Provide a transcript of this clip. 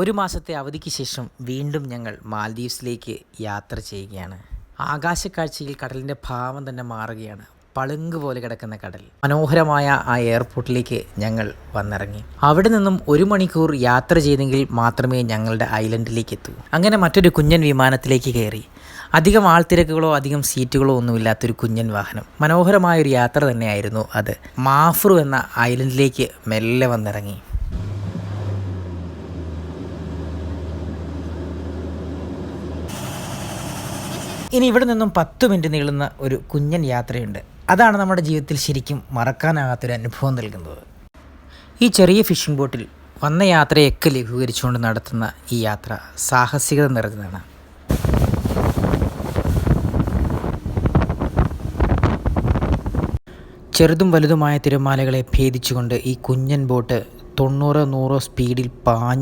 ഒരു മാസത്തെ അവധിക്ക് ശേഷം വീണ്ടും ഞങ്ങൾ മാൽദീവ്സിലേക്ക് യാത്ര ചെയ്യുകയാണ്. ആകാശക്കാഴ്ചയിൽ കടലിൻ്റെ ഭാവം തന്നെ മാറുകയാണ്. പളുങ്ക് പോലെ കിടക്കുന്ന കടൽ. മനോഹരമായ ആ എയർപോർട്ടിലേക്ക് ഞങ്ങൾ വന്നിറങ്ങി. അവിടെ നിന്നും 1 മണിക്കൂർ യാത്ര ചെയ്തെങ്കിൽ മാത്രമേ ഞങ്ങളുടെ ഐലൻഡിലേക്ക് എത്തൂ. അങ്ങനെ മറ്റൊരു കുഞ്ഞൻ വിമാനത്തിലേക്ക് കയറി. അധികം ആൾത്തിരക്കുകളോ അധികം സീറ്റുകളോ ഒന്നുമില്ലാത്തൊരു കുഞ്ഞൻ വാഹനം. മനോഹരമായൊരു യാത്ര തന്നെയായിരുന്നു അത്. മാഫ്രു എന്ന ഐലൻഡിലേക്ക് മെല്ലെ വന്നിറങ്ങി. ഇനി ഇവിടെ നിന്നും 10 മിനിറ്റ് നീളുന്ന ഒരു കുഞ്ഞൻ യാത്രയുണ്ട്. അതാണ് നമ്മുടെ ജീവിതത്തിൽ ശരിക്കും മറക്കാനാകാത്തൊരു അനുഭവം നൽകുന്നത്. ഈ ചെറിയ ഫിഷിംഗ് ബോട്ടിൽ വന്ന യാത്രയൊക്കെ ലഘൂകരിച്ചുകൊണ്ട് നടത്തുന്ന ഈ യാത്ര സാഹസികത നിറഞ്ഞതാണ്. ചെറുതും വലുതുമായ തിരമാലകളെ ഭേദിച്ചുകൊണ്ട് ഈ കുഞ്ഞൻ ബോട്ട് 90-100 സ്പീഡിൽ പാഞ്ഞു